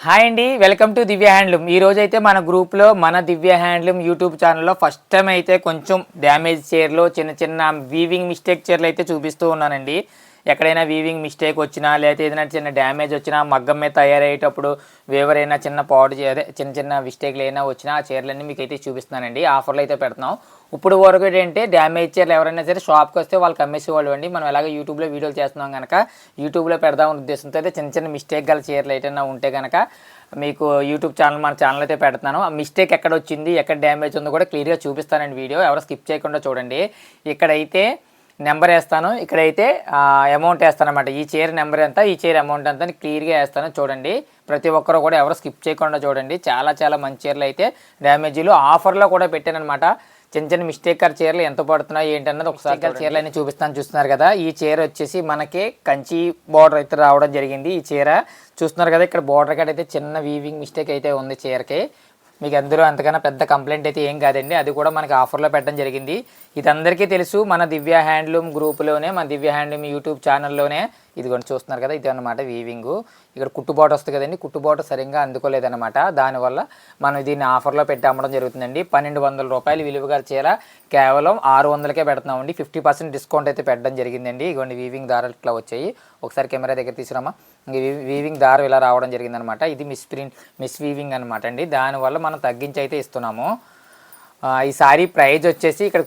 Hi అండి, welcome to Divya handloom. ఈ రోజు అయితే మన గ్రూప్లో మన దివ్య హ్యాండ్లూమ్ యూట్యూబ్ ఛానల్లో ఫస్ట్ టైం అయితే కొంచెం డ్యామేజ్ చీరలు, చిన్న చిన్న వీవింగ్ మిస్టేక్ చీరలు అయితే చూపిస్తూ ఉన్నానండి. ఎక్కడైనా వీవింగ్ మిస్టేక్ వచ్చినా లేకపోతే ఏదైనా చిన్న డ్యామేజ్ వచ్చినా మగ్గం మీద తయారయ్యేటప్పుడు ఎవరైనా చిన్న పాడు అదే చిన్న చిన్న మిస్టేక్లు అయినా వచ్చినా ఆ చీరలన్నీ మీకు అయితే చూపిస్తున్నానండి. ఆఫర్లు అయితే పెడుతున్నాం. ఇప్పుడు వరకు ఏంటంటే డ్యామేజ్ చీరలు ఎవరైనా సరే షాప్కి వస్తే వాళ్ళకి అమ్మేసేవాళ్ళు అండి. మనం ఎలాగ యూట్యూబ్లో వీడియోలు చేస్తున్నాం కనుక యూట్యూబ్లో పెడదామనే ఉద్దేశంతో అయితే చిన్న చిన్న మిస్టేక్ గల చీరలు ఏదైనా ఉంటే కనుక మీకు యూట్యూబ్ ఛానల్ మన ఛానల్ అయితే పెడుతున్నాను. ఆ మిస్టేక్ ఎక్కడ వచ్చింది, ఎక్కడ డ్యామేజ్ ఉందో కూడా క్లియర్గా చూపిస్తానండి. వీడియో ఎవరు స్కిప్ చేయకుండా చూడండి. ఇక్కడైతే నెంబర్ వేస్తాను, ఇక్కడైతే అమౌంట్ వేస్తాను అనమాట. ఈ చీర నెంబర్ ఎంత, ఈ చీర అమౌంట్ ఎంత అని క్లియర్గా వేస్తాను. చూడండి, ప్రతి ఒక్కరు కూడా ఎవరు స్కిప్ చేయకుండా చూడండి. చాలా మంచి చీరలు అయితే డ్యామేజీలు ఆఫర్లో కూడా పెట్టానమాట. చిన్న చిన్న మిస్టేక్ చీరలు ఎంత పడుతున్నాయి ఏంటన్నది ఒకసారి చీరలు అన్నీ చూస్తున్నారు కదా. ఈ చీర వచ్చేసి మనకి కంచి బార్డర్ అయితే రావడం జరిగింది. ఈ చీర చూస్తున్నారు కదా, ఇక్కడ బార్డర్ కాడ అయితే చిన్న వీవింగ్ మిస్టేక్ అయితే ఉంది చీరకి. మీకు అందులో అంతకన్నా పెద్ద కంప్లైంట్ అయితే ఏం కాదండి, అది కూడా మనకి ఆఫర్లో పెట్టడం జరిగింది. ఇది అందరికీ తెలుసు, మన దివ్య హ్యాండ్లూమ్ గ్రూప్లోనే, మన దివ్య హ్యాండ్లూమ్ యూట్యూబ్ ఛానల్లోనే. ఇదిగోండి చూస్తున్నారు కదా, ఇది అన్నమాట వీవింగ్. ఇక్కడ కుట్టుబాటు వస్తుంది కదండి, కుట్టుబాటు సరిగ్గా అందుకోలేదన్నమాట. దానివల్ల మనం దీన్ని ఆఫర్లో పెట్టి అమ్మడం జరుగుతుందండి. 1200 రూపాయలు విలువగా చీర కేవలం 600కే పెడుతున్నామండి. 50% డిస్కౌంట్ అయితే పెట్టడం జరిగిందండి. ఇదిగోండి వీవింగ్ దారాలు ఇట్లా వచ్చాయి. ఒకసారి కెమెరా దగ్గర తీసుకురామా. వీవింగ్ దారం ఇలా రావడం జరిగిందనమాట. ఇది మిస్ వీవింగ్ అనమాట అండి. దానివల్ల మనం తగ్గించి అయితే ఇస్తున్నాము. ఈ సారీ ప్రైజ్ వచ్చేసి ఇక్కడ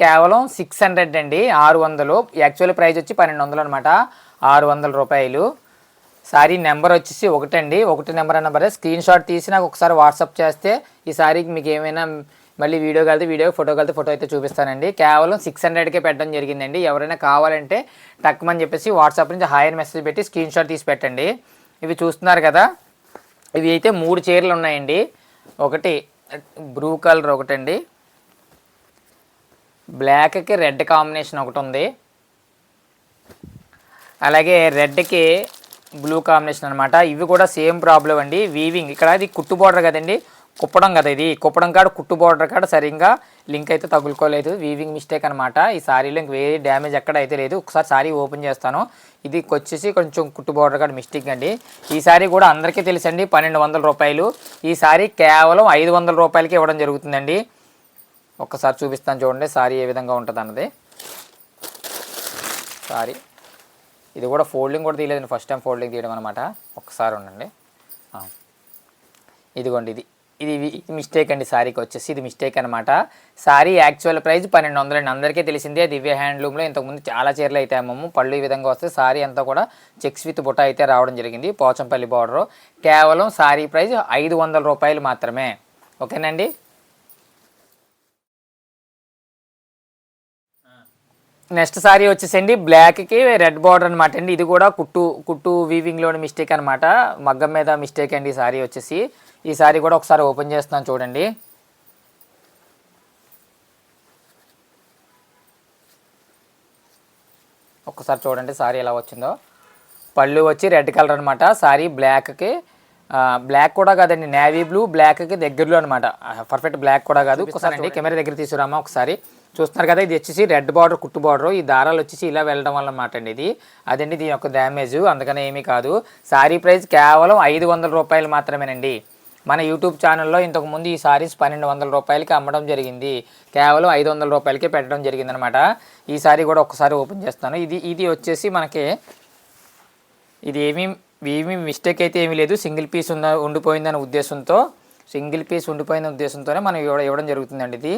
కేవలం 600 అండి, 600. యాక్చువల్ ప్రైజ్ వచ్చి 1200 అనమాట, 600 రూపాయలు. సారీ నెంబర్ వచ్చేసి 1 అండి, 1 నెంబర్ అన్నమాట. స్క్రీన్ షాట్ తీసి నాకు ఒకసారి వాట్సాప్ చేస్తే ఈ సారీకి మీకు ఏమైనా మళ్ళీ వీడియో కలితే వీడియో, ఫోటో కలితే ఫోటో అయితే చూపిస్తానండి. కేవలం 600కే పెట్టడం జరిగిందండి. ఎవరైనా కావాలంటే టక్మని చెప్పేసి వాట్సాప్ నుంచి హాయ్ అని మెసేజ్ పెట్టి స్క్రీన్ షాట్ తీసి పెట్టండి. ఇవి చూస్తున్నారు కదా, ఇవి అయితే 3 చీరలు ఉన్నాయండి. ఒకటి బ్లూ కలర్ ఒకటండి, బ్లాక్కి రెడ్ కాంబినేషన్ ఒకటి ఉంది, అలాగే రెడ్కి బ్లూ కాంబినేషన్ అనమాట. ఇవి కూడా సేమ్ ప్రాబ్లం అండి. వీవింగ్ ఇక్కడ ఇది కుట్టు బోర్డర్ కదండి, కుప్పడం కదా, ఇది కుప్పడం కాడ కుట్టు బోర్డర్ కాడ సరిగ్గా లింక్ అయితే తగులుకోలేదు, వీవింగ్ మిస్టేక్ అనమాట. ఈ సారీలో ఇంక వేరే డ్యామేజ్ ఎక్కడ అయితే లేదు. ఒకసారి సారీ ఓపెన్ చేస్తాను. ఇది వచ్చేసి కొంచెం కుట్టు బోర్డర్ కాడ మిస్టేక్ అండి. ఈ సారీ కూడా అందరికీ తెలుసండి, 1200 రూపాయలు. ఈ సారీ కేవలం 500 రూపాయలకి ఇవ్వడం జరుగుతుందండి. ఒక్కసారి చూపిస్తాను చూడండి సారీ ఏ విధంగా ఉంటుంది అన్నది. సారీ ఇది కూడా ఫోల్డింగ్ కూడా తీయలేదండి, ఫస్ట్ టైం ఫోల్డింగ్ తీయడం అనమాట. ఒక్కసారి ఉండండి. ఇదిగోండి, ఇది మిస్టేక్ అండి. సారీకి వచ్చేసి ఇది మిస్టేక్ అనమాట. సారీ యాక్చువల్ ప్రైస్ 1200 అండి. అందరికీ తెలిసిందే, దివ్య హ్యాండ్లూమ్లో ఇంతకుముందు చాలా చీరలు అయితే అమ్మము. పళ్ళు ఈ విధంగా వస్తే సారీ అంతా కూడా చెక్స్ విత్ బుట్ట అయితే రావడం జరిగింది, పోచంపల్లి బార్డరు. కేవలం సారీ ప్రైస్ 500 రూపాయలు మాత్రమే. ఓకేనండి. నెక్స్ట్ సారీ వచ్చేసండి బ్లాక్కి రెడ్ బార్డర్ అనమాట అండి. ఇది కూడా కుట్టు వీవింగ్లోని మిస్టేక్ అనమాట, మగ్గం మీద మిస్టేక్ అండి. ఈ సారీ వచ్చేసి ఈ సారీ కూడా ఒకసారి ఓపెన్ చేస్తున్నాను చూడండి. ఒక్కసారి చూడండి సారీ ఎలా వచ్చిందో. పళ్ళు వచ్చి రెడ్ కలర్ అనమాట. సారీ బ్లాక్కి బ్లాక్ కూడా కాదండి, నేవీ బ్లూ బ్లాక్కి దగ్గరలో అనమాట, పర్ఫెక్ట్ బ్లాక్ కూడా కాదు. ఒకసారి అండి కెమెరా దగ్గర తీసుకురామా. ఒకసారి చూస్తున్నారు కదా, ఇది వచ్చేసి రెడ్ బార్డర్ కుట్టు బార్డర్. ఈ దారాలు వచ్చేసి ఇలా వెళ్ళడం వల్ల అన్నమాట అండి. ఇది అదండి దీని యొక్క డ్యామేజ్, అందుకనే ఏమీ కాదు. సారీ ప్రైస్ కేవలం 500 రూపాయలు మాత్రమేనండి. మన యూట్యూబ్ ఛానల్లో ఇంతకుముందు ఈ సారీస్ 1200 రూపాయలకి అమ్మడం జరిగింది, కేవలం 500 రూపాయలకే పెట్టడం జరిగింది అనమాట. ఈ సారీ కూడా ఒక్కసారి ఓపెన్ చేస్తాను. ఇది వచ్చేసి మనకి ఇది ఏమీ మిస్టేక్ అయితే ఏమీ లేదు, సింగిల్ పీస్ ఉండిపోయిందనే ఉద్దేశంతో, ఉండిపోయిన మనం ఇవ్వడం జరుగుతుందండి. ఇది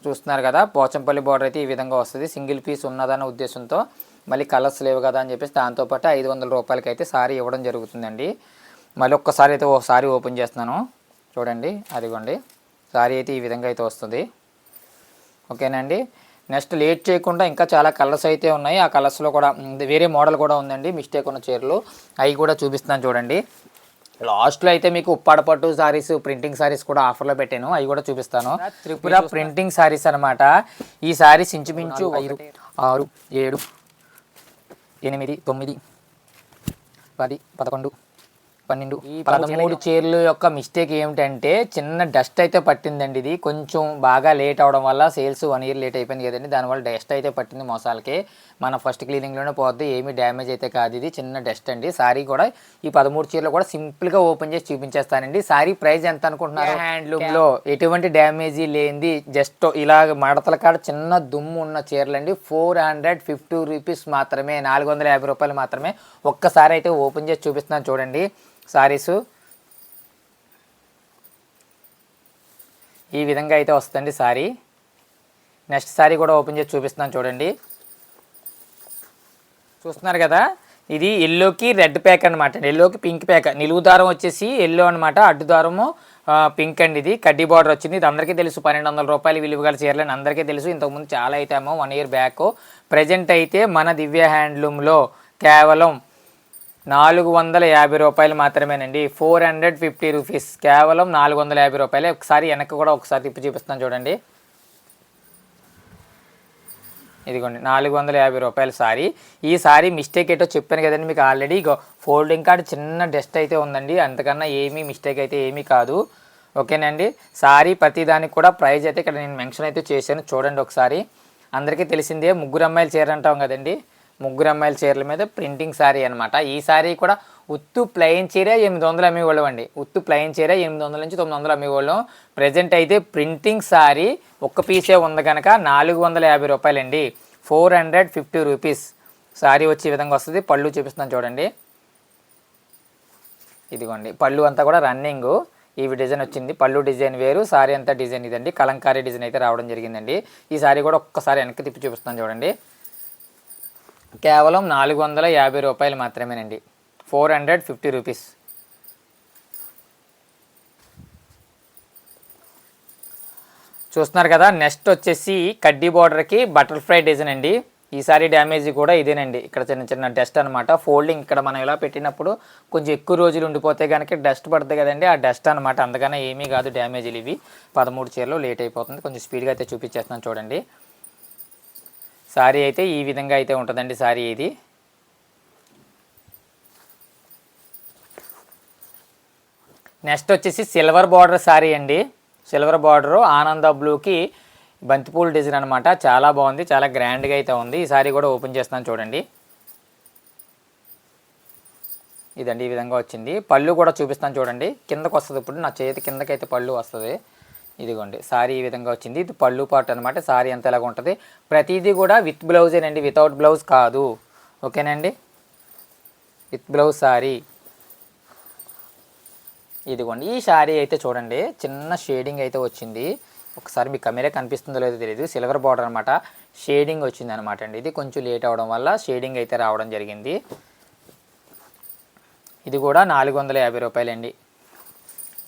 చూస్తున్నారు కదా, పోచంపల్లి బార్డర్ అయితే ఈ విధంగా వస్తుంది. సింగిల్ పీస్ ఉన్నదన్న ఉద్దేశంతో, మళ్ళీ కలర్స్ లేవు కదా అని చెప్పేసి దాంతోపాటు 500 రూపాయలకి అయితే సారీ ఇవ్వడం జరుగుతుందండి. మళ్ళీ ఒక్కసారి అయితే సారీ ఓపెన్ చేస్తున్నాను చూడండి. అదిగోండి సారీ అయితే ఈ విధంగా అయితే వస్తుంది. ఓకేనండి. నెక్స్ట్ లేట్ చేయకుండా ఇంకా చాలా కలర్స్ అయితే ఉన్నాయి. ఆ కలర్స్లో కూడా వేరే మోడల్ కూడా ఉందండి మిస్టేక్ ఉన్న చీరలు, అవి కూడా చూపిస్తాను చూడండి. లాస్ట్లో అయితే మీకు ఉప్పాడ పట్టు సారీస్, ప్రింటింగ్ సారీస్ కూడా ఆఫర్లో పెట్టాను, అవి కూడా చూపిస్తాను. త్రిపుర ప్రింటింగ్ సారీస్ అనమాట. ఈ సారీస్ ఇంచుమించు 5, 6, 7, 8, 9, 10, 11, ఈ 13 చీరలు యొక్క మిస్టేక్ ఏమిటంటే చిన్న డస్ట్ అయితే పట్టిందండి. ఇది కొంచెం బాగా లేట్ అవడం వల్ల సేల్స్ 1 ఇయర్ లేట్ అయిపోయింది కదండి, దానివల్ల డస్ట్ అయితే పట్టింది మోసాలకి. మన ఫస్ట్ క్లీనింగ్లోనే పోద్ది, ఏమీ డ్యామేజ్ అయితే కాదు. ఇది చిన్న డస్ట్ అండి. సారీ కూడా ఈ 13 చీరలు కూడా సింపుల్గా ఓపెన్ చేసి చూపించేస్తానండి. సారీ ప్రైస్ ఎంత అనుకుంటున్నారు? హ్యాండ్లూమ్లో ఎటువంటి డ్యామేజీ లేనిది జస్ట్ ఇలాగ మడతల కాడ చిన్న దుమ్ము ఉన్న చీరలు అండి. 450 రూపీస్ మాత్రమే, 450 రూపాయలు మాత్రమే. ఒక్కసారి అయితే ఓపెన్ చేసి చూపిస్తున్నాను చూడండి. సారీసు ఈ విధంగా అయితే వస్తుంది సారీ. నెక్స్ట్ సారీ కూడా ఓపెన్ చేసి చూపిస్తున్నాను చూడండి. చూస్తున్నారు కదా, ఇది ఎల్లోకి రెడ్ ప్యాక్ అనమాట. ఎల్లోకి పింక్ ప్యాక్. నిలువు దారం వచ్చేసి ఎల్లో అనమాట, అడ్డు దారము పింక్ అండి. ఇది కడ్డీ బార్డర్ వచ్చింది. ఇది అందరికీ తెలుసు, 1200 రూపాయలు విలువ గల చీరలని అందరికీ తెలుసు. ఇంతకుముందు చాలా అయితే అమ్మాం 1 ఇయర్ బ్యాక్. ప్రజెంట్ అయితే మన దివ్య హ్యాండ్లూమ్లో కేవలం 450 రూపాయలు మాత్రమేనండి. 450 రూపీస్, కేవలం 450 రూపాయలే. ఒకసారి వెనక్కి కూడా ఒకసారి తిప్పి చూపిస్తాను చూడండి. ఇదిగోండి 450 రూపాయల సారీ. ఈ సారీ మిస్టేక్ ఏంటో చెప్పాను కదండి మీకు ఆల్రెడీ. ఫోల్డింగ్ కార్డ్ చిన్న డస్ట్ అయితే ఉందండి, అంతకన్నా ఏమీ మిస్టేక్ అయితే ఏమీ కాదు. ఓకేనండి. సారీ ప్రతిదానికి కూడా ప్రైస్ అయితే ఇక్కడ నేను మెన్షన్ అయితే చేశాను చూడండి ఒకసారి. అందరికీ తెలిసిందే, ముగ్గురు అమ్మాయిలు చీర అంటాం కదండి, ముగ్గురు అమ్మాయిల చీరల మీద ప్రింటింగ్ సారీ అనమాట. ఈ సారీ కూడా ఉత్తు ప్లెయిన్ చీర 800 అమ్మేవాళ్ళం అండి. ఉత్తు ప్లెయిన్ చీర 800 నుంచి 900 అమ్మేవాళ్ళం. ప్రజెంట్ అయితే ప్రింటింగ్ సారీ ఒక్క పీసే ఉంది కనుక 450 రూపాయలండి. 450 రూపీస్ సారీ వచ్చే విధంగా వస్తుంది. పళ్ళు చూపిస్తున్నాను చూడండి. ఇదిగోండి పళ్ళు అంతా కూడా రన్నింగ్ ఈ డిజైన్ వచ్చింది. పళ్ళు డిజైన్ వేరు, సారీ అంతా డిజైన్ ఇదండి. కలంకారీ డిజైన్ అయితే రావడం జరిగిందండి. ఈ సారీ కూడా ఒక్కసారి వెనక్కి తిప్పి చూపిస్తున్నాను చూడండి. కేవలం 450 రూపాయలు మాత్రమేనండి. 450 రూపీస్. చూస్తున్నారు కదా, నెక్స్ట్ వచ్చేసి కడ్డీ బార్డర్కి బటర్ఫ్లై డిజైన్ అండి. ఈసారి డ్యామేజ్ కూడా ఇదేనండి. ఇక్కడ చిన్న చిన్న డస్ట్ అనమాట. ఫోల్డింగ్ ఇక్కడ మనం ఇలా పెట్టినప్పుడు కొంచెం ఎక్కువ రోజులు ఉండిపోతే కనుక డస్ట్ పడుతుంది కదండి, ఆ డస్ట్ అనమాట. అందుకనే ఏమీ కాదు డ్యామేజ్లు ఇవి. 13 చీరలు లేట్ అయిపోతుంది. కొంచెం స్పీడ్గా అయితే చూపించేస్తున్నాను చూడండి. సారీ అయితే ఈ విధంగా అయితే ఉంటుందండి సారీ ఇది. నెక్స్ట్ వచ్చేసి సిల్వర్ బార్డర్ సారీ అండి. సిల్వర్ బార్డరు ఆనంద బ్లూకి బంతిపూల డిజైన్ అనమాట. చాలా బాగుంది, చాలా గ్రాండ్గా అయితే ఉంది. ఈ సారీ కూడా ఓపెన్ చేస్తాను చూడండి. ఇదండి ఈ విధంగా వచ్చింది. పళ్ళు కూడా చూపిస్తాను చూడండి. కిందకు వస్తుంది, ఇప్పుడు నా చేతి కిందకైతే పళ్ళు వస్తుంది. ఇదిగోండి సారీ ఈ విధంగా వచ్చింది. ఇది పళ్ళు పార్ట్ అనమాట. సారీ అంత ఎలాగ ఉంటుంది. ప్రతిదీ కూడా విత్ బ్లౌజేనండి, వితౌట్ బ్లౌజ్ కాదు. ఓకేనండి, విత్ బ్లౌజ్ సారీ. ఇదిగోండి ఈ సారీ అయితే చూడండి, చిన్న షేడింగ్ అయితే వచ్చింది. ఒకసారి మీ కెమెరా కనిపిస్తుందో లేదో తెలియదు. సిల్వర్ బార్డర్ అనమాట, షేడింగ్ వచ్చింది అనమాట అండి. ఇది కొంచెం లేట్ అవడం వల్ల షేడింగ్ అయితే రావడం జరిగింది. ఇది కూడా 450 రూపాయలండి.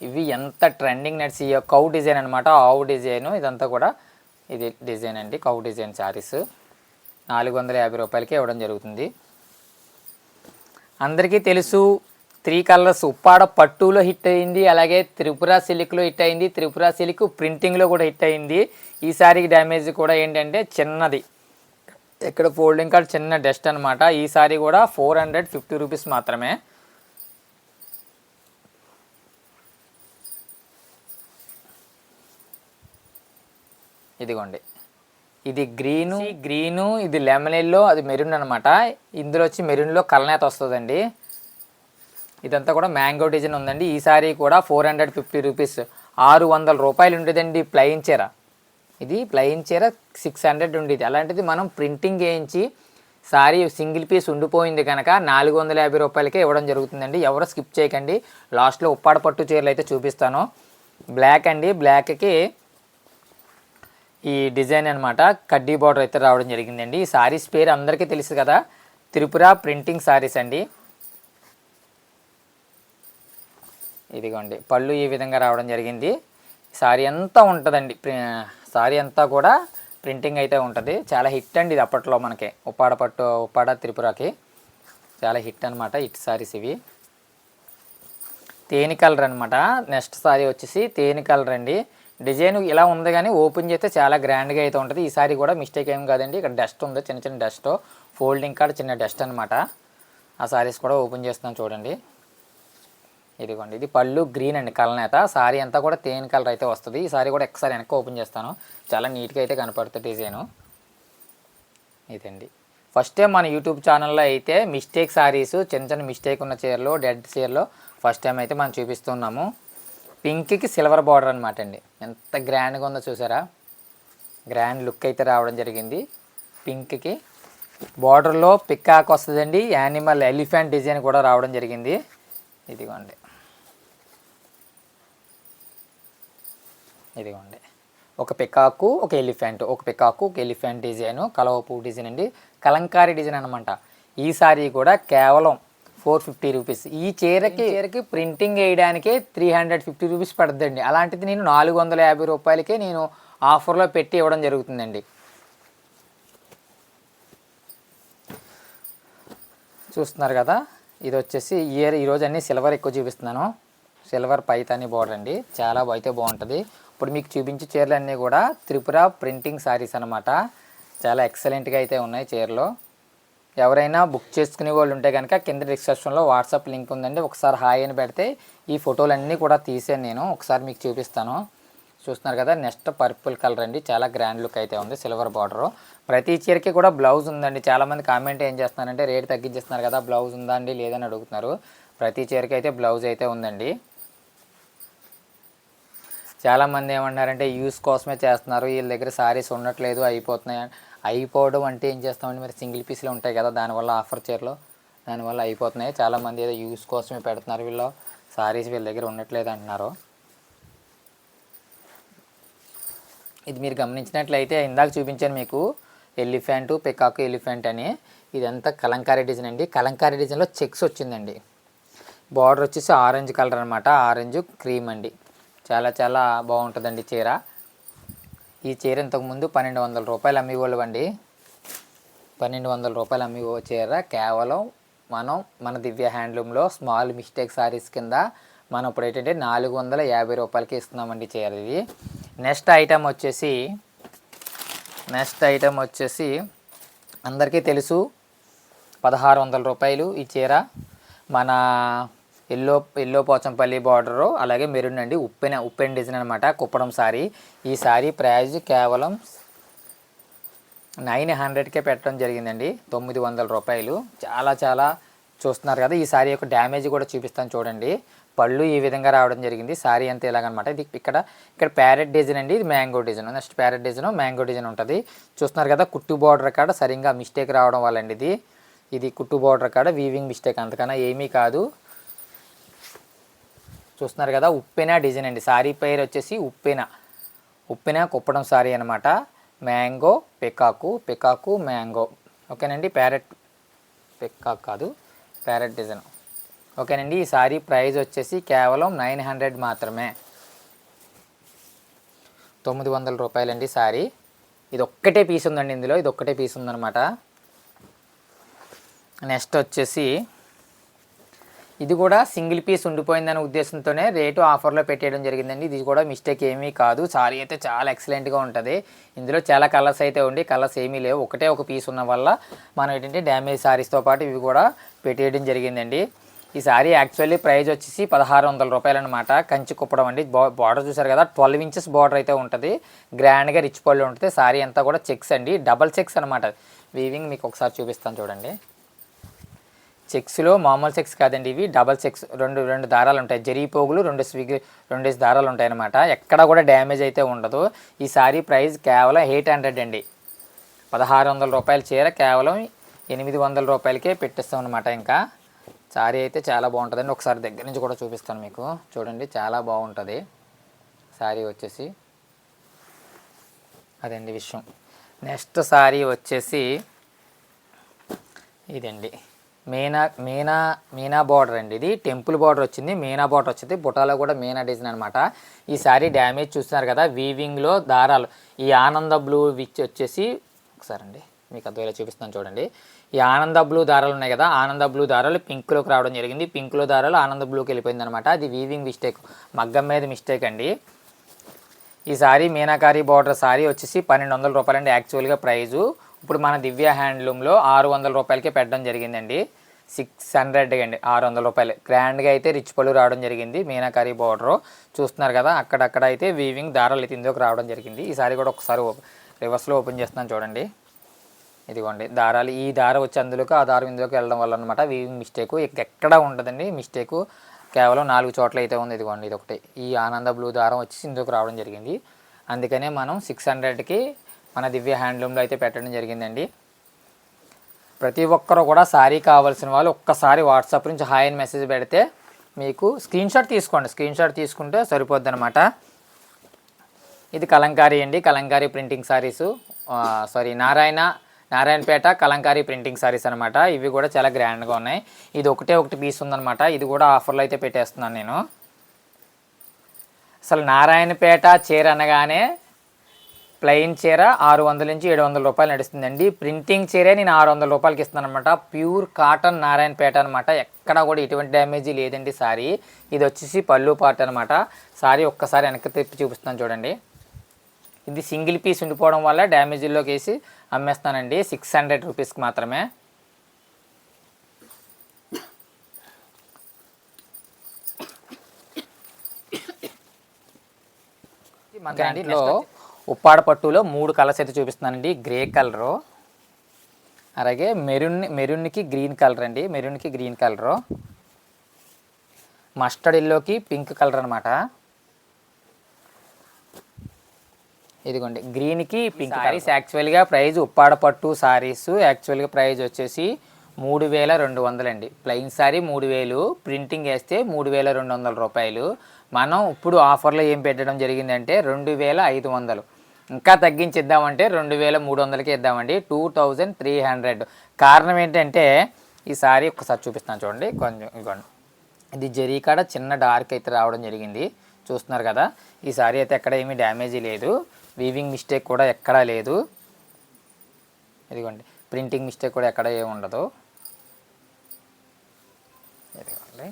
ఇవి ఎంత ట్రెండింగ్ నడిచి కౌ డిజైన్ అనమాట, ఆవు డిజైన్. ఇదంతా కూడా ఇది డిజైన్ అండి, కౌ డిజైన్ శారీస్ 450 రూపాయలకి ఇవ్వడం జరుగుతుంది. అందరికీ తెలుసు 3 కలర్స్ ఉప్పాడ పట్టులో హిట్ అయింది, అలాగే త్రిపుర సిల్క్లో హిట్ అయింది, త్రిపుర సిల్క్ ప్రింటింగ్లో కూడా హిట్ అయింది. ఈ సారీకి డ్యామేజ్ కూడా ఏంటంటే చిన్నది, ఇక్కడ ఫోల్డింగ్ కార్డ్ చిన్న డస్ట్ అనమాట. ఈ సారీ కూడా 450 రూపీస్ మాత్రమే. ఇదిగోండి ఇది గ్రీను, ఇది లెమన్ ఎల్లో, అది మెరూన్ అనమాట. ఇందులో వచ్చి మెరూన్లో కలనేత వస్తుందండి. ఇదంతా కూడా మ్యాంగో డిజైన్ ఉందండి. ఈ సారీ కూడా 450 రూపీస్, 600 రూపాయలు ఉండేదండి ప్లెయిన్ చీర. ఇది ప్లెయిన్ చీర 600 ఉండేది. అలాంటిది మనం ప్రింటింగ్ వేయించి సారీ సింగిల్ పీస్ ఉండిపోయింది కనుక 450 రూపాయలకే ఇవ్వడం జరుగుతుందండి. ఎవరు స్కిప్ చేయకండి. లాస్ట్లో ఉప్పాడ పట్టు చీరలు అయితే చూపిస్తాను. బ్లాక్ అండి, బ్లాక్కి ఈ డిజైన్ అనమాట కడ్డీ బార్డర్ అయితే రావడం జరిగిందండి. ఈ సారీస్ పేరు అందరికీ తెలుసు కదా, త్రిపుర ప్రింటింగ్ సారీస్ అండి. ఇదిగోండి పళ్ళు ఈ విధంగా రావడం జరిగింది. సారీ అంతా ఉంటుందండి, సారీ అంతా కూడా ప్రింటింగ్ అయితే ఉంటుంది. చాలా హిట్ అండి ఇది అప్పట్లో మనకి. ఉప్పాడ త్రిపురకి చాలా హిట్ అనమాట. హిట్ సారీస్ ఇవి. తేనె కలర్ అనమాట. నెక్స్ట్ సారీ వచ్చేసి తేనె కలర్ అండి. డిజైన్ ఇలా ఉంది కానీ ఓపెన్ చేస్తే చాలా గ్రాండ్గా అయితే ఉంటుంది. ఈ సారీ కూడా మిస్టేక్ ఏం కాదండి. ఇక్కడ డస్ట్ ఉంది, చిన్న చిన్న డస్ట్, ఫోల్డింగ్ కార్డ్ చిన్న డస్ట్ అనమాట. ఆ సారీస్ కూడా ఓపెన్ చేస్తున్నాను చూడండి. ఇదిగోండి, ఇది పళ్ళు గ్రీన్ అండి కలనేత. సారీ అంతా కూడా తేనె కలర్ అయితే వస్తుంది. ఈ సారీ కూడా ఒకసారి వెనక్కి ఓపెన్ చేస్తాను, చాలా నీట్గా అయితే కనపడుతుంది డిజైను. ఇదండి ఫస్ట్ టైం మన యూట్యూబ్ ఛానల్లో అయితే మిస్టేక్ సారీస్, చిన్న చిన్న మిస్టేక్ ఉన్న చీరలు, డెడ్ చీరలో ఫస్ట్ టైం అయితే మనం చూపిస్తున్నాము. పింక్కి సిల్వర్ బార్డర్ అనమాట అండి. ఎంత గ్రాండ్గా ఉందో చూసారా, గ్రాండ్ లుక్ అయితే రావడం జరిగింది. పింక్కి బార్డర్లో పికాక్ వస్తుందండి, యానిమల్ ఎలిఫెంట్ డిజైన్ కూడా రావడం జరిగింది. ఇదిగోండి, ఇదిగోండి ఒక పికాకు ఒక ఎలిఫెంట్, ఒక పికాకు ఒక ఎలిఫెంట్ డిజైను, కలవ పువ్వు డిజైన్ అండి, కలంకారీ డిజైన్ అనమాట. ఈ సారీ కూడా కేవలం 450 రూపీస్. ఈ చీరకి ప్రింటింగ్ వేయడానికే 350 రూపీస్ పడుతుందండి. అలాంటిది నేను 450 రూపాయలకే నేను ఆఫర్లో పెట్టి ఇవ్వడం జరుగుతుందండి. చూస్తున్నారు కదా, ఇది వచ్చేసి ఈరోజు అన్నీ సిల్వర్ ఎక్కువ చూపిస్తున్నాను. సిల్వర్ పైతాని బోర్డర్ అండి, చాలా అయితే బాగుంటుంది. ఇప్పుడు మీకు చూపించే చీరలు అన్నీ కూడా త్రిపుర ప్రింటింగ్ శారీస్ అనమాట. చాలా ఎక్సలెంట్గా అయితే ఉన్నాయి చీరలు. ఎవరైనా బుక్ చేసుకునే వాళ్ళు ఉంటే కనుక కింద డిస్క్రిప్షన్లో వాట్సాప్ లింక్ ఉందండి, ఒకసారి హాయ్ అని పెడితే ఈ ఫోటోలన్నీ కూడా తీసాను నేను, ఒకసారి మీకు చూపిస్తాను. చూస్తున్నారు కదా, నెక్స్ట్ పర్పుల్ కలర్ అండి, చాలా గ్రాండ్ లుక్ అయితే ఉంది, సిల్వర్ బార్డరు. ప్రతి చీరకి కూడా బ్లౌజ్ ఉందండి. చాలామంది కామెంట్ ఏం చేస్తున్నారంటే రేట్ తగ్గించేస్తున్నారు కదా, బ్లౌజ్ ఉందా అండి లేదని అడుగుతున్నారు. ప్రతి చీరకి అయితే బ్లౌజ్ అయితే ఉందండి. చాలామంది ఏమన్నారంటే యూస్ కోసమే చేస్తున్నారు, వీళ్ళ దగ్గర సారీస్ ఉండట్లేదు, అయిపోతున్నాయి. అయిపోవడం అంటే ఏం చేస్తామండి, మరి సింగిల్ పీస్లో ఉంటాయి కదా, దానివల్ల ఆఫర్ చీరలు దానివల్ల అయిపోతున్నాయి. చాలామంది ఏదో యూస్ కోసమే పెడుతున్నారు, వీళ్ళు సారీస్ వీళ్ళ దగ్గర ఉండట్లేదు అంటున్నారు. ఇది మీరు గమనించినట్లయితే ఇందాక చూపించాను మీకు ఎలిఫెంట్, పికాకు ఎలిఫెంట్ అని. ఇదంతా కలంకారీ డిజైన్ అండి. కలంకారీ డిజైన్లో చెక్స్ వచ్చిందండి. బార్డర్ వచ్చేసి ఆరెంజ్ కలర్ అనమాట, ఆరెంజ్ క్రీమ్ అండి. చాలా చాలా బాగుంటుందండి చీర. ఈ చీర ఇంతకుముందు 1200 రూపాయలు అమ్మేవాళ్ళు అండి. 1200 రూపాయలు అమ్మే చీర కేవలం మన దివ్య హ్యాండ్లూమ్లో స్మాల్ మిస్టేక్ సారీస్ కింద మనం ఇప్పుడు ఏంటంటే 450 రూపాయలకి ఇస్తున్నామండి చీర ఇది. నెక్స్ట్ ఐటమ్ వచ్చేసి అందరికీ తెలుసు 1600 రూపాయలు ఈ చీర. మన ఎల్లో పోచంపల్లి బార్డరు, అలాగే మెరూన్ అండి, ఉప్పెన్ డిజైన్ అనమాట, కుప్పడం సారీ. ఈ సారీ ప్రైజ్ కేవలం 900కే పెట్టడం జరిగిందండి, 900 రూపాయలు. చాలా చాలా చూస్తున్నారు కదా. ఈ సారీ యొక్క డ్యామేజ్ కూడా చూపిస్తాను చూడండి. పళ్ళు ఈ విధంగా రావడం జరిగింది, సారీ అంతా ఇలాగనమాట. ఇది ఇక్కడ ప్యారెట్ డిజైన్ అండి, ఇది mango design. Next parrot design, mango design ఉంటుంది. చూస్తున్నారు కదా, కుట్టు బార్డర్ కాడ సరిగ్గా మిస్టేక్ రావడం వల్ల అండి ఇది కుట్టు బార్డర్ కాడ వీవింగ్ మిస్టేక్, అంతకన్నా ఏమీ కాదు. చూస్తున్నారు కదా, ఉప్పెన డిజైన్ అండి. సారీ పేరు వచ్చేసి ఉప్పెన కుప్పడం సారీ అనమాట. మ్యాంగో పికాకు మ్యాంగో, ఓకేనండి. పికాక్ కాదు, ప్యారెట్ డిజైన్, ఓకేనండి. ఈ సారీ ప్రైస్ వచ్చేసి కేవలం 900 మాత్రమే, 900 రూపాయలండి సారీ. ఇది ఒక్కటే పీస్ ఉందండి ఇందులో, ఇది ఒక్కటే పీస్ ఉందన్నమాట. నెక్స్ట్ వచ్చేసి ఇది కూడా సింగిల్ పీస్ ఉండిపోయిందనే ఉద్దేశంతోనే రేటు ఆఫర్లో పెట్టేయడం జరిగిందండి. ఇది కూడా మిస్టేక్ ఏమీ కాదు, సారీ అయితే చాలా ఎక్సలెంట్గా ఉంటుంది. ఇందులో చాలా కలర్స్ అయితే ఉండి కలర్స్ ఏమీ లేవు, ఒకటే ఒక పీస్ ఉన్న వల్ల మనం ఏంటంటే డ్యామేజ్ సారీస్తో పాటు ఇవి కూడా పెట్టేయడం జరిగిందండి. ఈ సారీ యాక్చువల్లీ ప్రైస్ వచ్చేసి 1600 రూపాయలు అనమాట. కంచి కుప్పడం అండి. బార్డర్ చూసారు కదా, 12 ఇంచెస్ బార్డర్ అయితే ఉంటుంది, గ్రాండ్గా రిచ్ పళ్ళు ఉంటుంది. సారీ అంతా కూడా చెక్స్ అండి, డబల్ చెక్స్ అనమాట. వీవింగ్ మీకు ఒకసారి చూపిస్తాను చూడండి. చెక్స్లో మామూలు చెక్స్ కాదండి, ఇవి డబల్ చెక్స్, రెండు దారాలు ఉంటాయి, జరీ పోగులు, రెండు దారాలు ఉంటాయి అన్నమాట. ఎక్కడ కూడా డ్యామేజ్ అయితే ఉండదు. ఈ సారీ ప్రైస్ కేవలం 800 అండి. 1600 రూపాయల చీర కేవలం 800 రూపాయలకే పెట్టిస్తాం అనమాట. ఇంకా సారీ అయితే చాలా బాగుంటుందండి. ఒకసారి దగ్గర నుంచి కూడా చూపిస్తాను మీకు చూడండి, చాలా బాగుంటుంది సారీ వచ్చేసి. అదండి విషయం. నెక్స్ట్ సారీ వచ్చేసి ఇదండి, మీనా బార్డర్ అండి. ఇది టెంపుల్ బార్డర్ వచ్చింది, మీనా బార్డర్ వచ్చింది, బుటాలో కూడా మీనా డిజైన్ అనమాట. ఈ సారీ డ్యామేజ్ చూస్తున్నారు కదా, వీవింగ్లో దారాలు, ఈ ఆనంద బ్లూ విచ్ వచ్చేసి ఒకసారి అండి మీకు అర్థమయ్యేలా చూపిస్తాను చూడండి. ఈ ఆనంద బ్లూ దారాలు ఉన్నాయి కదా, ఆనంద బ్లూ దారాలు పింక్లోకి రావడం జరిగింది, పింక్లో దారాలు ఆనంద బ్లూకి వెళ్ళిపోయింది అనమాట. అది వీవింగ్ మిస్టేక్, మగ్గం మీద మిస్టేక్ అండి. ఈ సారీ మీనాకారి బార్డర్ సారీ వచ్చేసి 1200 రూపాయలు అండి యాక్చువల్గా ప్రైజు. ఇప్పుడు మన దివ్య హ్యాండ్లూమ్లో 600 రూపాయలకే పెట్టడం జరిగిందండి. 600 అండి, 600 రూపాయలు. గ్రాండ్గా అయితే రిచ్ పళ్ళు రావడం జరిగింది. మీనాకారి బార్డరు చూస్తున్నారు కదా, అక్కడక్కడ అయితే వీవింగ్ దారాలు అయితే ఇందులోకి రావడం జరిగింది. ఈసారి కూడా ఒకసారి రివర్స్లో ఓపెన్ చేస్తున్నాను చూడండి. ఇదిగోండి దారాలు, ఈ దారం వచ్చి అందులోకి ఆ దారం ఇందులోకి వెళ్ళడం వల్ల అనమాట వీవింగ్ మిస్టేక్ ఎక్కడ ఉండదండి. మిస్టేకు కేవలం 4 చోట్ల అయితే ఉంది. ఇదిగోండి ఇది ఒకటి, ఈ ఆనంద బ్లూ దారం వచ్చి ఇందులోకి రావడం జరిగింది. అందుకనే మనం 600కి మన దివ్య హ్యాండ్లూమ్లో అయితే పెట్టడం జరిగిందండి. ప్రతి ఒక్కరు కూడా శారీ కావాల్సిన వాళ్ళు ఒక్కసారి వాట్సాప్ నుంచి హాయ్ అని మెసేజ్ పెడితే మీకు స్క్రీన్ షాట్ తీసుకోండి. స్క్రీన్ షాట్ తీసుకుంటే సరిపోద్ది అనమాట. ఇది కలంకారీ అండి, కలంకారీ ప్రింటింగ్ శారీసు, నారాయణపేట కలంకారీ ప్రింటింగ్ శారీస్ అనమాట. ఇవి కూడా చాలా గ్రాండ్గా ఉన్నాయి. ఇది ఒకటి పీస్ ఉందన్నమాట. ఇది కూడా ఆఫర్లో అయితే పెట్టేస్తున్నాను నేను. అసలు నారాయణపేట చీర అనగానే ప్లెయిన్ చీర 600 నుంచి 700 రూపాయలు నడుస్తుందండి. ప్రింటింగ్ చీరే నేను 600 రూపాయలకి ఇస్తున్నాను అనమాట. ప్యూర్ కాటన్ నారాయణపేట అనమాట. ఎక్కడ కూడా ఎటువంటి డ్యామేజీ లేదండి సారీ. ఇది వచ్చేసి పళ్ళు పార్ట్ అనమాట. సారీ ఒక్కసారి వెనక్కి తిప్పి చూపిస్తాను చూడండి. ఇది సింగిల్ పీస్ ఉండిపోవడం వల్ల డ్యామేజీల్లోకి వేసి అమ్మేస్తానండి 600 రూపీస్కి మాత్రమే. దాంట్లో ఉప్పాడ పట్టులో 3 కలర్స్ అయితే చూపిస్తున్నానండి. గ్రే కలరు, అలాగే మెరూన్కి గ్రీన్ కలర్ అండి, మెరూన్కి గ్రీన్ కలరు, మస్టర్డ్ ఎల్లోకి పింక్ కలర్ అనమాట. ఇదిగోండి గ్రీన్కి పింక్. సారీస్ యాక్చువల్గా ప్రైజ్ ఉప్పాడ పట్టు సారీస్ యాక్చువల్గా ప్రైజ్ వచ్చేసి 3200 అండి. ప్లెయిన్ సారీ 3000, ప్రింటింగ్ వేస్తే 3200 రూపాయలు. మనం ఇప్పుడు ఆఫర్లో ఏం పెట్టడం జరిగిందంటే 2500. ఇంకా తగ్గించిద్దామంటే 2300కి ఇద్దామండి, 2300. కారణం ఏంటంటే ఈ సారీ ఒక్కసారి చూపిస్తాను చూడండి. కొంచెం ఇవ్వండి, ఇది జరీ కాడ చిన్న డార్క్ అయితే రావడం జరిగింది, చూస్తున్నారు కదా. ఈ సారీ అయితే ఎక్కడ ఏమీ డ్యామేజీ లేదు, వీవింగ్ మిస్టేక్ కూడా ఎక్కడా లేదు. ఇదిగోండి ప్రింటింగ్ మిస్టేక్ కూడా ఎక్కడ ఏమి ఉండదు. ఇదిగోండి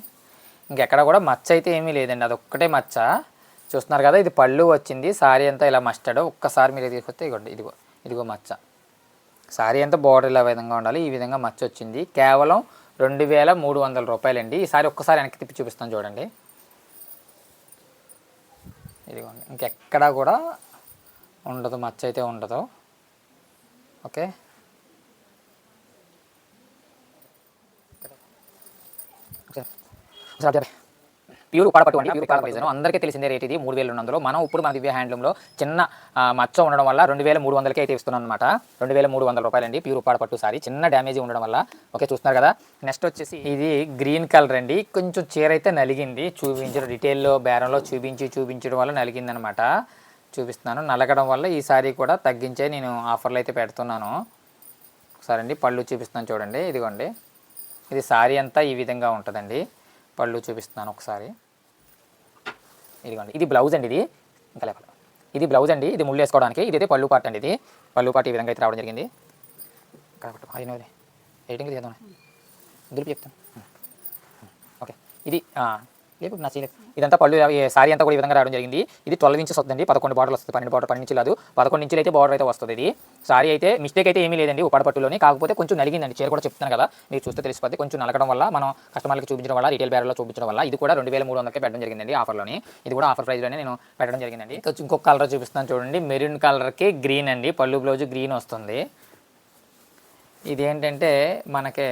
ఇంకెక్కడ కూడా మచ్చ అయితే ఏమీ లేదండి, అదొక్కటే మచ్చ. చూస్తున్నారు కదా, ఇది పళ్ళు వచ్చింది. సారీ అంతా ఇలా మస్టర్డ్. ఒక్కసారి మీరు తీసుకొస్తే ఇదిగోండి, ఇదిగో మచ్చ. సారీ అంతా బార్డర్ ఇలా విధంగా ఉండాలి, ఈ విధంగా మచ్చ వచ్చింది. కేవలం 2300 రూపాయలండి. ఈ సారీ ఒక్కసారి వెనక్కి తిప్పి చూపిస్తాను చూడండి. ఇదిగోండి ఇంకెక్కడా కూడా ఉండదు, మచ్చ అయితే ఉండదు. ఓకే, ప్యూర్ ఉప్పాడ పట్టు అండి, ప్యూర్ ఉప్పాడ ప్రైజ్ అందరికీ తెలిసిందే రేట్. ఇది 3200. మనం ఇప్పుడు మన దివ్య హ్యాండ్లూమ్లో చిన్న మచ్చ ఉండడం వల్ల 2300కి అయితే ఇస్తున్నాం అనమాట. 2300 రూపాయలండి ప్యూర్ ఉప్పాడ పట్టు సారీ, చిన్న డ్యామేజ్ ఉండడం వల్ల. ఓకే, చూస్తున్నారు కదా. నెక్స్ట్ వచ్చేసి ఇది గ్రీన్ కలర్ అండి. కొంచెం చీర అయితే నలిగింది, చూపించడం రిటైల్లో బేరంలో చూపించడం వల్ల నలిగింది అనమాట. చూపిస్తున్నాను, నలగడం వల్ల ఈ సారీ కూడా తగ్గించే నేను ఆఫర్లో అయితే పెడుతున్నాను. ఒకసారి అండి పళ్ళు చూపిస్తున్నాను చూడండి. ఇదిగోండి, ఇది సారీ అంతా ఈ విధంగా ఉంటుందండి. పళ్ళు చూపిస్తున్నాను ఒకసారి. ఇదిగోండి, ఇది బ్లౌజ్ అండి. ఇంకా లేకపోతే ఇది బ్లౌజ్ అండి, ఇది ముళ్ళు వేసుకోవడానికి. ఇదైతే పళ్ళు పార్ట్ అండి. ఇది పళ్ళు పార్ట్ ఈ విధంగా అయితే రావడం జరిగింది. కాబట్టి అది రేటింగ్ చేద్దాం, దులిపి చెప్తాను. ఓకే, ఇది లేపు నా చేయలేదు. ఇదంతా పళ్ళు సారీ అంతా కూడా ఈ విధంగా రావడం జరిగింది. ఇది 12 ఇంచెస్ వస్తుందండి, 11 బార్డర్ వస్తుంది. 12 బార్డర్, 12 ఇంచులు కాదు, 11 ఇంచులు అయితే బార్డర్ అయితే వస్తుంది. ఇది సారీ అయితే మిస్టేక్ అయితే ఏమీ లేదండి ఉప్పాడ పట్టులోని. కాకపోతే కొంచెం నలిగిందండి చీర కూడా, చెప్తాను కదా, మీరు చూస్తే తెలిసిపోద్ది. కొంచెం నలగడం వల్ల మనం కస్టమర్లకు చూపించడం వల్ల, రిటైల్ బేర్లో చూపించడం వల్ల ఇది కూడా 2300కి పెట్టడం జరిగింది ఆఫర్లోని. ఇది కూడా ఆఫర్ ప్రైస్లోనే నేను పెట్టడం జరిగిందండి. ఇంకొక కలర్ చూపిస్తాను చూడండి. మెరూన్ కలర్కి గ్రీన్ అండి, పళ్ళు బ్లౌజ్ గ్రీన్ వస్తుంది. ఇది ఏంటంటే మనకి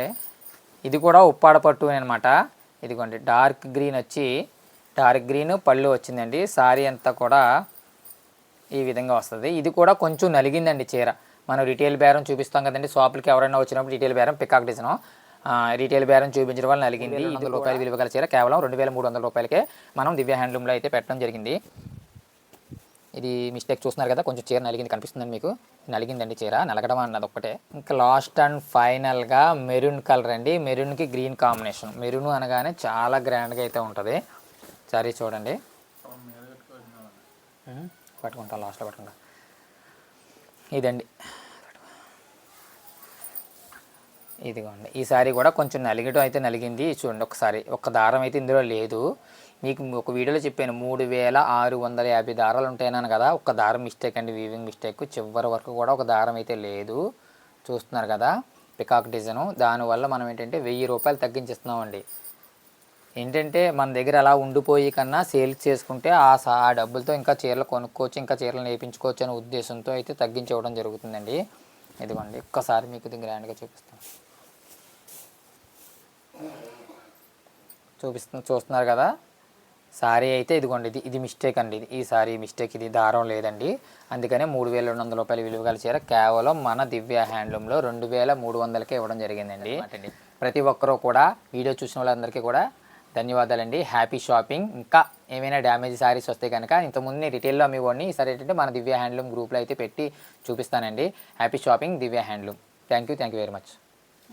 ఇది కూడా ఉప్పాడ పట్టు అనమాట. ఇదిగోండి డార్క్ గ్రీన్ వచ్చి, డార్క్ గ్రీన్ పళ్ళు వచ్చిందండి. సారీ అంతా కూడా ఈ విధంగా వస్తుంది. ఇది కూడా కొంచెం నలిగిందండి చీర. మనం రిటైల్ బేరం చూపిస్తాం కదండి, షాపులకి ఎవరైనా వచ్చినప్పుడు రిటైల్ బేరం, పికాక్ డిజైన్ రిటైల్ బేరం చూపించడం వల్ల నలిగింది. 100 రూపాయలు విలువ గల చీర కేవలం 2300 రూపాయలకే మనం దివ్య హ్యాండ్లూమ్లో అయితే పెట్టడం జరిగింది. ఇది మిస్టేక్ చూస్తున్నారు కదా, కొంచెం చీర నలిగింది కనిపిస్తుందండి మీకు. నలిగిందండి చీర, నలగడం అన్నది ఒక్కటే. ఇంకా లాస్ట్ అండ్ ఫైనల్గా మెరూన్ కలర్ అండి. మెరూన్కి గ్రీన్ కాంబినేషన్. మెరూన్ అనగానే చాలా గ్రాండ్గా అయితే ఉంటుంది. సారీ చూడండి, పట్టుకుంటా లాస్ట్లో పట్టుకుంటా. ఇదండి, ఇదిగోండి ఈ సారీ కూడా కొంచెం నలిగడం అయితే నలిగింది. చూడండి ఒకసారి, ఒక్క దారం అయితే ఇందులో లేదు. మీకు ఒక వీడియోలో చెప్పాను 3650 దారాలు ఉంటాయన్నాను కదా, ఒక దారం మిస్టేక్ అండి, వీవింగ్ మిస్టేక్. చివరి వరకు కూడా ఒక దారం అయితే లేదు, చూస్తున్నారు కదా. Peacock design. దానివల్ల మనం ఏంటంటే 1000 రూపాయలు తగ్గించిస్తున్నామండి. ఏంటంటే మన దగ్గర అలా ఉండిపోయి కన్నా సేల్స్ చేసుకుంటే ఆ డబ్బులతో ఇంకా చీరలు కొనుక్కోవచ్చు, ఇంకా చీరలు నేర్పించుకోవచ్చు అనే ఉద్దేశంతో అయితే తగ్గించి ఇవ్వడం జరుగుతుందండి. ఇదిగోండి ఒక్కసారి మీకు ఇది గ్రాండ్గా చూపిస్తాను. చూస్తున్నారు కదా, సారీ అయితే ఇదిగోండి. ఇది మిస్టేక్ అండి. ఈ సారీ మిస్టేక్, ఇది దారం లేదండి. అందుకనే 3200 రూపాయల విలువ గల చీర కేవలం మన దివ్య హ్యాండ్లూమ్లో 2300కే ఇవ్వడం జరిగిందండి. ప్రతి ఒక్కరూ కూడా వీడియో చూసిన వాళ్ళందరికీ కూడా ధన్యవాదాలండి. Happy shopping. ఇంకా ఏమైనా డ్యామేజ్ శారీస్ వస్తే కనుక ఇంతకుముందు నేను రిటైల్లో అమ్మేవాడిని, ఈసారి ఏంటంటే మన దివ్య హ్యాండ్లూమ్ గ్రూప్లో అయితే పెట్టి చూపిస్తానండి. Happy shopping Divya handloom. Thank you very much.